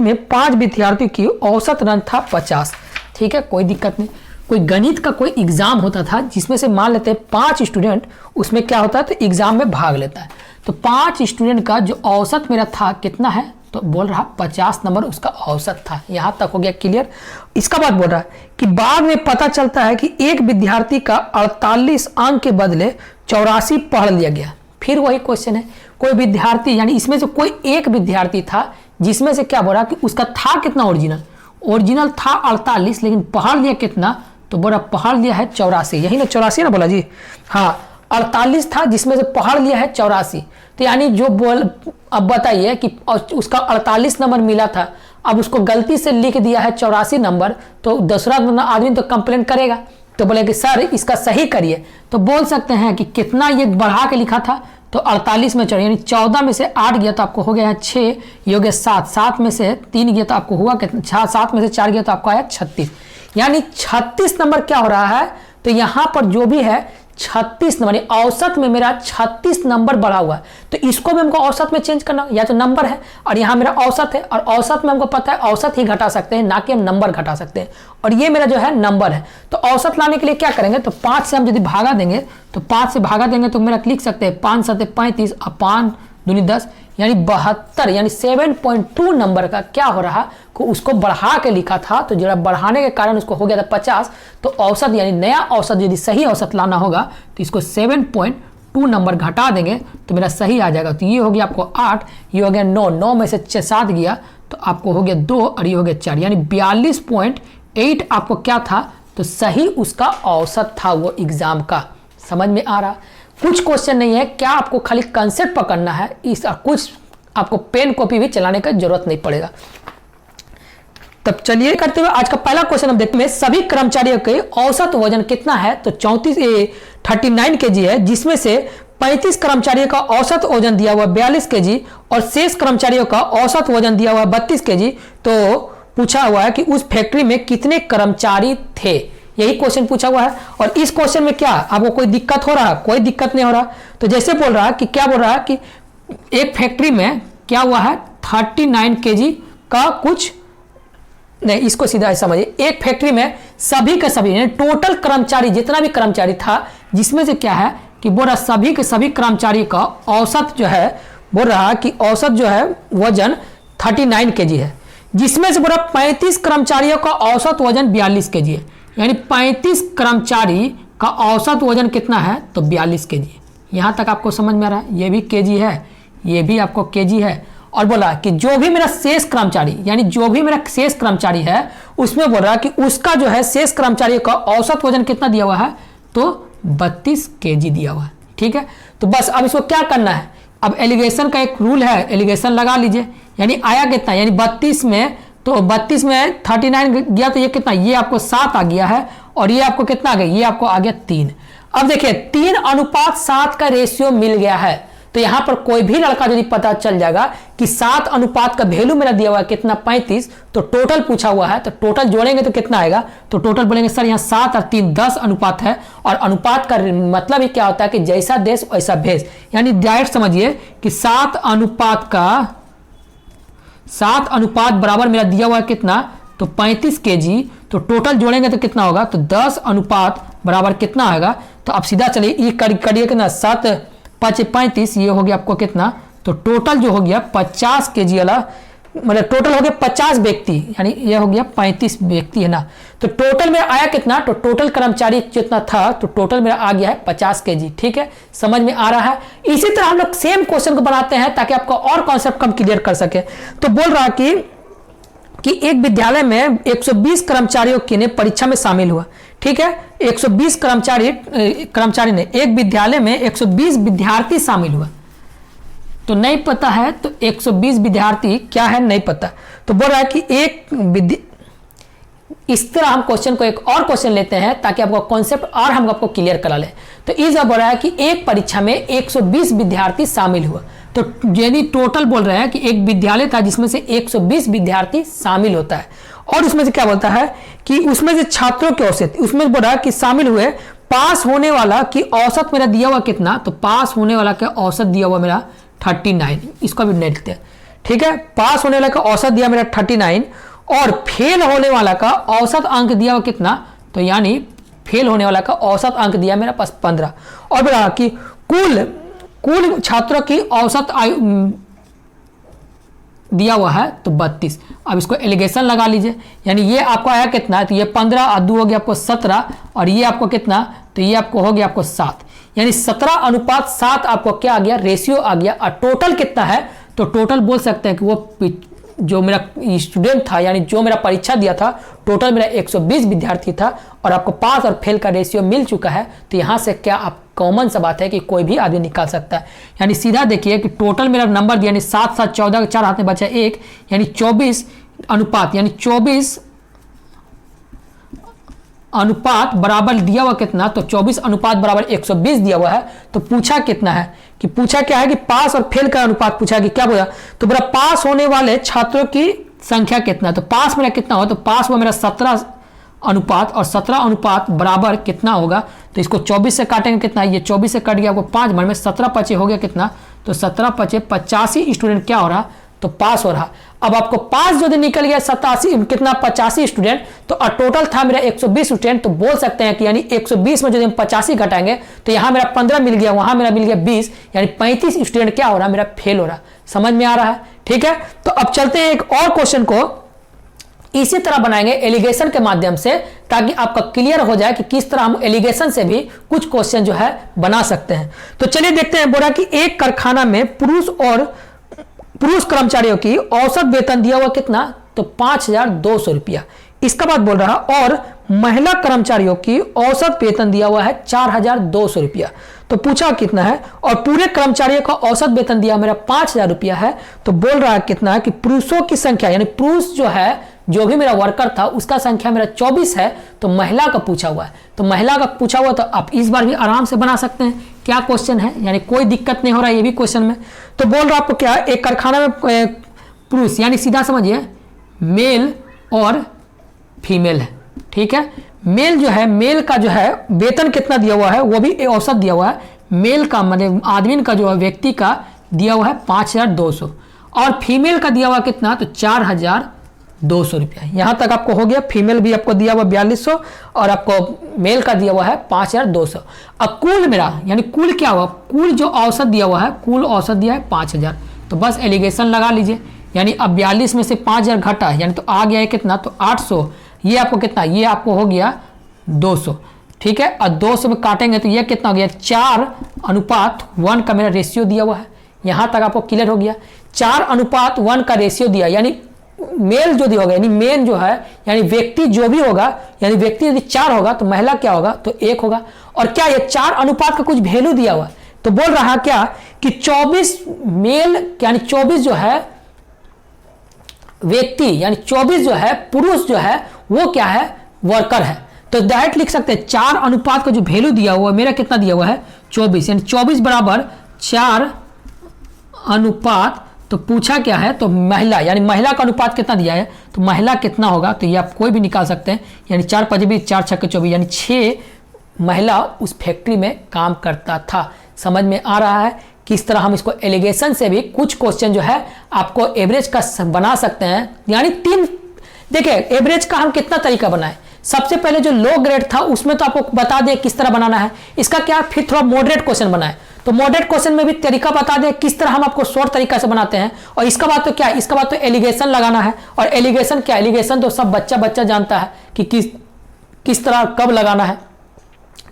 में 5 विद्यार्थियों की औसत रन था 50। ठीक है, कोई दिक्कत नहीं। कोई गणित का कोई एग्जाम होता था जिसमें से मान लेते हैं 5 स्टूडेंट उसमें क्या होता है तो एग्जाम में भाग लेता है। तो 5 स्टूडेंट का जो औसत मेरा था कितना है, तो बोल रहा 50 नंबर उसका औसत था। यहाँ तक हो गया क्लियर। इसका बाद बोल रहा है कि बाद में पता चलता है कि एक विद्यार्थी का 48 अंक के बदले 84 पढ़ लिया गया। फिर वही क्वेश्चन है, कोई विद्यार्थी यानी इसमें से कोई एक विद्यार्थी था जिसमें से क्या बोल रहा कि उसका था कितना ओरिजिनल था 48, लेकिन पढ़ लिया कितना, तो बोला पढ़ लिया है 84। यही ना 84 ना बोला जी, हाँ 48 था जिसमें से पढ़ लिया है 84। तो यानी जो अब बताइए कि उसका 48 नंबर मिला था, अब उसको गलती से लिख दिया है 84 नंबर, तो दूसरा आदमी तो कंप्लेंट करेगा। तो बोले कि सर इसका सही करिए। तो बोल सकते हैं कि कितना ये बढ़ा के लिखा था, तो 48 में चढ़ यानी 14 में से 8 गया तो आपको हो गया है 6, ये हो गया 7 में से 3 गया तो आपको हुआ कितना, 7 में से 4 गया तो आपको आया 36। यानी 36 नंबर क्या हो रहा है, तो यहाँ पर जो भी है 36 नंबर, औसत में मेरा 36 नंबर बढ़ा हुआ है। तो इसको भी हमको औसत में चेंज करना, या तो नंबर है और यहाँ मेरा औसत है, और औसत में हमको पता है औसत ही घटा सकते हैं, ना कि हम नंबर घटा सकते हैं, और ये मेरा जो है नंबर है। तो औसत लाने के लिए क्या करेंगे, तो 5 से हम यदि भागा देंगे, तो 5 से भागा देंगे तो मेरा लिख सकते हैं 5 7 35 और 5 दूनी 10, यानी 72, यानी 7.2 नंबर का क्या हो रहा को उसको बढ़ा के लिखा था। तो जरा बढ़ाने के कारण उसको हो गया था 50। तो औसत यानी नया औसत यदि सही औसत लाना होगा तो इसको 7.2 नंबर घटा देंगे तो मेरा सही आ जाएगा। तो ये हो गया आपको 8, ये हो गया 9 में से 7 गया तो आपको हो गया 2 और ये हो गया 4, यानी 42.8 आपको क्या था, तो सही उसका औसत था वो एग्जाम का। समझ में आ रहा? कुछ क्वेश्चन नहीं है, क्या आपको खाली कंसेप्ट पकड़ना है, इस कुछ आपको पेन कॉपी भी चलाने का जरूरत नहीं पड़ेगा। तब चलिए करते हुए आज का पहला क्वेश्चन हम देखते हैं, सभी कर्मचारियों के औसत वजन कितना है, तो 39 केजी है, जिसमें से 35 कर्मचारियों का औसत वजन दिया हुआ 42 केजी और शेष कर्मचारियों का औसत वजन दिया हुआ 32 केजी। तो पूछा हुआ है कि उस फैक्ट्री में कितने कर्मचारी थे, यही क्वेश्चन पूछा हुआ है। और इस क्वेश्चन में क्या आपको कोई दिक्कत हो रहा है, कोई दिक्कत नहीं हो रहा। तो जैसे बोल रहा है कि क्या बोल रहा है कि एक फैक्ट्री में क्या हुआ है 39 केजी का कुछ नहीं, इसको सीधा समझिए, एक फैक्ट्री में सभी के सभी यानी टोटल कर्मचारी जितना भी कर्मचारी था, जिसमें से क्या है कि बोल रहा सभी के सभी कर्मचारी का औसत जो है, बोल रहा कि औसत जो है वजन 39 केजी है, जिसमें से बोल रहा 35 कर्मचारियों का औसत वजन 42 केजी है, यानी 35 कर्मचारी का औसत वजन कितना है, तो 42 केजी। यहाँ तक आपको समझ में आ रहा है, ये भी केजी है, ये भी आपको केजी है। और बोला कि जो भी मेरा शेष कर्मचारी यानी जो भी मेरा शेष कर्मचारी है उसमें बोल रहा कि उसका जो है शेष कर्मचारी का औसत वजन कितना दिया हुआ है, तो 32 केजी दिया हुआ है। ठीक है, तो बस अब इसको क्या करना है, अब एलिगेशन का एक रूल है, एलिगेशन लगा लीजिए। यानी आया कितना, यानी 32 में, तो 32 में 39 गया तो ये कितना, ये आपको 7 आ गया है, और ये आपको कितना आ गया, ये आपको आ गया 3। अब देखिए 3:7 का रेशियो मिल गया है। तो यहां पर कोई भी लड़का यदि पता चल जाएगा कि 7 अनुपात का वैल्यू मेरा दिया हुआ है कितना 35, तो टोटल पूछा हुआ है, तो टोटल जोड़ेंगे तो कितना आएगा, तो टोटल बोलेंगे सर यहाँ 7 और 3 10 अनुपात है। और अनुपात का मतलब ही क्या होता है कि जैसा देश वैसा भेष, यानी डायरेक्ट समझिए कि 7 अनुपात बराबर मेरा दिया हुआ है कितना, तो 35 केजी। तो टोटल जोड़ेंगे तो कितना होगा, तो 10 अनुपात बराबर कितना आएगा। तो अब सीधा चलिए ये करिए कितना, 7 5 35, ये हो गया आपको कितना, तो टोटल जो हो गया 50 केजी वाला, मतलब टोटल हो गया 50 व्यक्ति, यानी ये हो गया 35 व्यक्ति है ना। तो टोटल में आया कितना, तो टोटल कर्मचारी जितना था तो टोटल में आ गया है 50 केजी। ठीक है, समझ में आ रहा है। इसी तरह हम लोग सेम क्वेश्चन को बनाते हैं ताकि आपको और कॉन्सेप्ट हम क्लियर कर सके। तो बोल रहा कि एक विद्यालय में 120 कर्मचारियों के ने परीक्षा में शामिल हुआ। ठीक है, 120 कर्मचारी ने, एक विद्यालय में 120 विद्यार्थी शामिल हुआ। तो नहीं पता है, तो 120 विद्यार्थी क्या है नहीं पता। तो बोल रहा है कि इस तरह हम क्वेश्चन को एक और क्वेश्चन लेते हैं ताकि आपको कॉन्सेप्ट और हम आपको क्लियर करा लें। तो इस बोल रहा है कि एक परीक्षा में 120 विद्यार्थी शामिल हुआ। तो यदि टोटल बोल रहे हैं कि एक विद्यालय था जिसमें से 120 विद्यार्थी शामिल होता है, और उसमें से क्या बोलता है कि उसमें से छात्रों के औसत, उसमें बोल रहा है कि शामिल हुए, पास होने वाला की औसत मेरा दिया हुआ कितना, तो पास होने वाला का औसत दिया हुआ मेरा 39, इसको भी देखते हैं। ठीक है, पास होने वाला का औसत दिया मेरा 39 और फेल होने वाला का औसत अंक दिया हुआ कितना, तो यानी फेल होने वाला का औसत अंक दिया मेरा पास 15, और बोला कि कुल छात्रों की औसत आयु दिया हुआ है तो 32। अब इसको एलिगेशन लगा लीजिए, यानी ये आपको आया कितना, तो ये 15 और 2 हो गया आपको 17, और ये आपको कितना, तो ये आपको हो गया आपको 7, यानी 17:7 आपको क्या आ गया, रेशियो आ गया। और टोटल कितना है, तो टोटल बोल सकते हैं कि वो जो मेरा स्टूडेंट था, यानी जो मेरा परीक्षा दिया था, टोटल मेरा 120 विद्यार्थी था, और आपको पास और फेल का रेशियो मिल चुका है। तो यहाँ से क्या आप कॉमन सा बात है कि कोई भी आदमी निकाल सकता है। यानी सीधा देखिए कि टोटल मेरा नंबर दिया, यानी 7 7 14 4 हाथ में बचा 1, यानी 24 अनुपात, यानी 24 अनुपात बराबर दिया हुआ कितना, तो 24 अनुपात बराबर 120 दिया हुआ है। तो पूछा कितना है, कि पूछा क्या है कि पास और फेल का अनुपात पूछा कि क्या बोला, तो मेरा पास होने वाले छात्रों की संख्या कितना, तो पास मेरा कितना हो, तो पास हुआ मेरा 17 अनुपात, और 17 अनुपात बराबर कितना होगा, तो इसको 24 से काटेंगे कितना, ये 24 से कट गया आपको 5 बार में, 17 पचे हो गया कितना, तो 17 पचे 85 स्टूडेंट क्या हो रहा, तो पास हो रहा। अब आपको पास यदि निकल गया 87 कितना 85 स्टूडेंट, तो टोटल था मेरा 120 स्टूडेंट, तो बोल सकते हैं कि यानी 120 में यदि हम 85 घटाएंगे तो यहाँ मेरा 15 मिल गया, वहां मेरा मिल गया 20, यानी 35 स्टूडेंट क्या हो रहा, मेरा फेल हो रहा। समझ में आ रहा है? ठीक है, तो अब चलते हैं एक और क्वेश्चन को इसी तरह बनाएंगे एलिगेशन के माध्यम से, ताकि आपका क्लियर हो जाए कि किस तरह हम एलिगेशन से भी कुछ क्वेश्चन जो है बना सकते हैं। तो चलिए देखते हैं। बोला कि एक कारखाना में पुरुष कर्मचारियों की औसत वेतन दिया हुआ कितना, तो 5200 रुपया। इसका बाद बोल रहा, और महिला कर्मचारियों की औसत वेतन दिया हुआ है 4200 रुपया। तो पूछा कितना है, और पूरे कर्मचारियों का औसत वेतन दिया मेरा 5000 रुपया है। तो बोल रहा है कितना है कि पुरुषों की संख्या, यानी पुरुष जो है, जो भी मेरा वर्कर था उसका संख्या मेरा 24 है, तो महिला का पूछा हुआ है। तो महिला का पूछा हुआ, तो आप इस बार भी आराम से बना सकते हैं। क्या क्वेश्चन है, यानी कोई दिक्कत नहीं हो रहा है ये भी क्वेश्चन में। तो बोल रहा आपको क्या, एक कारखाना में पुरुष, यानी सीधा समझिए मेल और फीमेल है। ठीक है, मेल जो है, मेल का जो है वेतन कितना दिया हुआ है, वो भी औसत दिया हुआ है। मेल का मतलब आदमी का जो है, व्यक्ति का दिया हुआ है 5200, और फीमेल का दिया हुआ कितना, तो 4200 रुपया। यहां तक आपको हो गया। फीमेल भी आपको दिया हुआ 4200, और आपको मेल का दिया हुआ है 5200। अब कुल मेरा, यानी कुल क्या हुआ, कुल जो औसत दिया हुआ है, कुल औसत दिया है 5000। तो बस एलिगेशन लगा लीजिए, यानी अब 42 में से 5000 घटा, यानी तो आ गया है कितना, तो 800। ये आपको कितना, ये आपको हो गया 200। ठीक है, और 200 में काटेंगे तो ये कितना हो गया, 4:1 का मेरा रेशियो दिया हुआ है। यहां तक आपको क्लियर हो गया। 4:1 का रेशियो दिया, यानी मेल जो दिया होगा, यानी मेन जो है, यानी व्यक्ति जो भी होगा, यानी व्यक्ति यदि 4 होगा तो महिला क्या होगा, तो 1 होगा। और क्या ये 4 अनुपात का कुछ वैल्यू दिया हुआ है, तो बोल रहा क्या कि 24 मेल, यानी 24 जो है व्यक्ति, यानी 24 जो है पुरुष जो है, वो क्या है, वर्कर है। तो डायरेक्ट लिख सकते हैं 4 अनुपात का जो वैल्यू दिया हुआ मेरा कितना दिया हुआ है, 24, यानी 24 बराबर 4 अनुपात। तो पूछा क्या है, तो महिला, यानी महिला का अनुपात कितना दिया है, तो महिला कितना होगा, तो ये आप कोई भी निकाल सकते हैं। यानी 4 5 20, 4 6 24, यानी 6 महिला उस फैक्ट्री में काम करता था। समझ में आ रहा है किस तरह हम इसको एलिगेशन से भी कुछ क्वेश्चन जो है आपको एवरेज का बना सकते हैं। यानी 3, देखिए एवरेज का हम कितना तरीका बनाए। सबसे पहले जो लो ग्रेड था उसमें तो आपको बता दें किस तरह बनाना है। इसका क्या, फिर थोड़ा मॉडरेट क्वेश्चन बनाए, तो मॉडरेट क्वेश्चन में भी तरीका बता दें किस तरह हम आपको शॉर्ट तरीका से बनाते हैं। और इसका बात तो क्या, इसका बात तो एलिगेशन लगाना है। और एलिगेशन क्या, एलिगेशन तो सब बच्चा जानता है कि किस तरह कब लगाना है।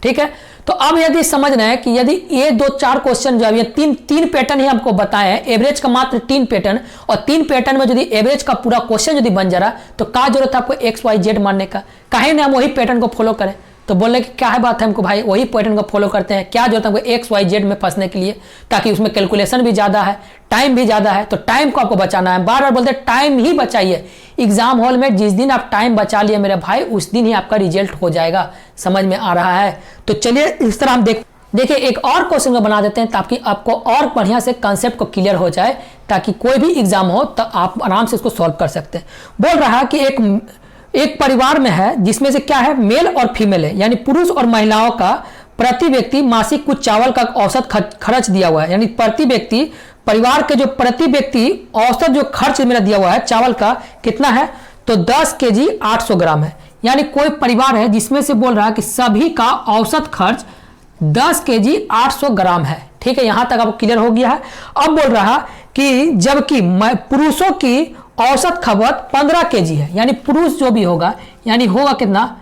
ठीक है, तो अब यदि समझना है कि यदि ये 2-4 क्वेश्चन जो है, तीन पैटर्न ही हमको बताए हैं, एवरेज का मात्र 3 पैटर्न, और 3 पैटर्न में यदि एवरेज का पूरा क्वेश्चन यदि बन जा रहा, तो क्या जरूरत है आपको XYZ मानने का, काहे ना हम वही पैटर्न को फॉलो करें। तो बोलने की क्या है बात है, हमको भाई वही पैटर्न को फॉलो करते हैं, क्या जरूरत है हमको एक्स वाई जेड में फंसने के लिए, ताकि उसमें कैलकुलेशन भी ज़्यादा है, टाइम भी ज़्यादा है, तो टाइम को आपको बचाना है। बार बार बोलते हैं टाइम ही बचाइए। एग्जाम हॉल में जिस दिन आप टाइम बचा लिए मेरे भाई, उस दिन ही आपका रिजल्ट हो जाएगा। समझ में आ रहा है? तो चलिए इस तरह हम देखिए एक और क्वेश्चन को बना देते हैं ताकि आपको और बढ़िया से कंसेप्ट को क्लियर हो जाए, ताकि कोई भी एग्जाम हो तो आप आराम से इसको सॉल्व कर सकते हैं। बोल रहा है कि एक परिवार में है जिसमें से क्या है, मेल और फीमेल है, यानी पुरुष और महिलाओं का प्रति व्यक्ति मासिक कुछ चावल का औसत खर्च दिया हुआ है। यानी प्रति व्यक्ति, परिवार के जो प्रति व्यक्ति औसत जो खर्च मेरा दिया हुआ है चावल का कितना है, तो 10 केजी 800 ग्राम है। यानी कोई परिवार है जिसमें से बोल रहा है कि सभी का औसत खर्च 10 केजी 800 ग्राम है। ठीक है, यहां तक आपको क्लियर हो गया है। अब बोल रहा कि जबकि पुरुषों की औसत खपत 15 केजी है, यानी पुरुष जो भी होगा यानी होगा कितना,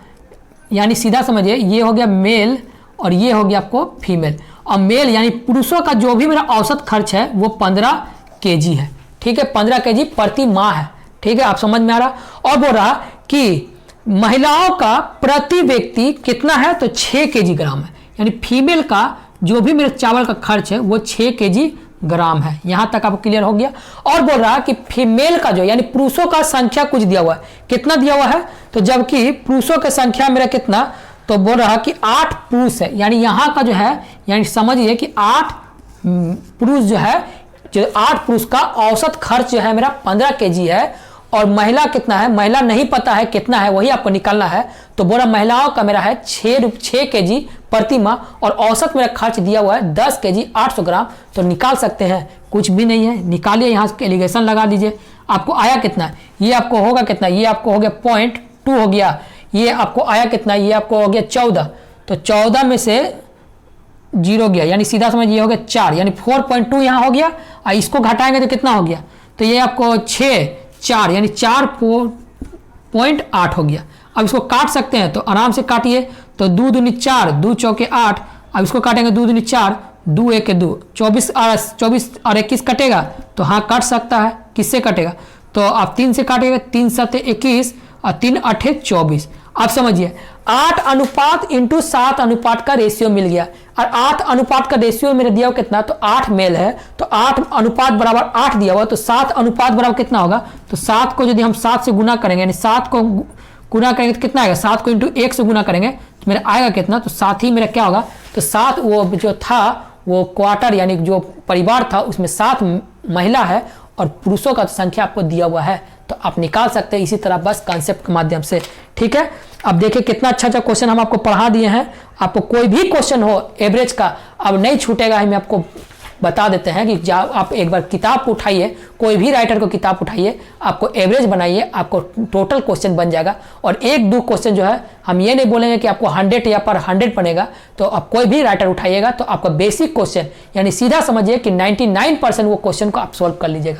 यानी सीधा समझिए ये हो गया मेल और ये हो गया आपको फीमेल। और मेल यानी पुरुषों का जो भी मेरा औसत खर्च है वो 15 केजी है। ठीक है, 15 केजी प्रति माह है। ठीक है, आप समझ में आ रहा। और बोल रहा कि महिलाओं का प्रति व्यक्ति कितना है, तो 6 केजी ग्राम है। यानी फीमेल का जो भी मेरे चावल का खर्च है वो 6 केजी ग्राम है। यहां तक आपको क्लियर हो गया। और बोल रहा कि फीमेल का जो यानी पुरुषों का संख्या कुछ दिया हुआ है, कितना दिया हुआ है, तो जबकि पुरुषों की संख्या मेरा कितना, तो बोल रहा कि 8 पुरुष है। यानी यहां का जो है, यानी समझिए कि 8 पुरुष जो है, जो 8 पुरुष का औसत खर्च जो है मेरा 15 केजी है। और महिला कितना है, महिला नहीं पता है कितना है, वही आपको निकालना है। तो बोला महिलाओं का मेरा है 6 केजी प्रति माह और औसत मेरा खर्च दिया हुआ है 10 केजी 800 ग्राम। तो निकाल सकते हैं, कुछ भी नहीं है, निकालिए, यहाँ से एलिगेशन लगा दीजिए। आपको आया कितना, ये आपको होगा कितना, ये आपको हो गया 0.2 हो गया। ये आपको आया कितना, ये आपको हो गया 14। तो 14 में से 0 गया, यानी सीधा समझ ये हो गया 4, यानी 4.2 यहाँ हो गया। और इसको घटाएंगे तो कितना हो गया, तो ये आपको 6 4 यानी 4.8 हो गया। अब इसको काट सकते हैं तो आराम से काटिए। तो 2 दूनी 4, 2 चौके 8। अब इसको काटेंगे 2 दूनी 4, 2 एक 2, 24 और 21 कटेगा, तो हाँ काट सकता है। किससे कटेगा, तो आप 3 से काटेगा, 3 7 21 और 3 8 24। आप समझिए 8 अनुपात इंटू 7 अनुपात का रेशियो मिल गया। और 8 अनुपात का रेशियो मेरे दिया हुआ कितना, तो 8 मेल है, तो 8 अनुपात बराबर 8 दिया हुआ, तो 7 अनुपात बराबर कितना होगा, तो 7 को यदि हम 7 से गुना करेंगे, यानी 7 को गुना करेंगे तो कितना आएगा, 7 को इंटू 1 से गुना करेंगे तो मेरा आएगा कितना, तो 7 ही मेरा क्या होगा, तो 7 वो जो था वो क्वार्टर यानी जो परिवार था उसमें 7 महिला है और पुरुषों का संख्या आपको दिया हुआ है। तो आप निकाल सकते हैं इसी तरह बस कॉन्सेप्ट के माध्यम से। ठीक है, अब देखिए कितना अच्छा अच्छा क्वेश्चन हम आपको पढ़ा दिए हैं। आपको कोई भी क्वेश्चन हो एवरेज का अब नहीं छूटेगा, हम आपको बता देते हैं कि जब आप एक बार किताब उठाइए, कोई भी राइटर को किताब उठाइए, आपको एवरेज बनाइए, आपको टोटल क्वेश्चन बन जाएगा। और 1-2 क्वेश्चन जो है हम ये नहीं बोलेंगे कि आपको 100 या पर 100 बनेगा। तो आप कोई भी राइटर उठाइएगा तो आपका बेसिक क्वेश्चन यानी सीधा समझिए कि 99% वो क्वेश्चन को आप सॉल्व कर लीजिएगा।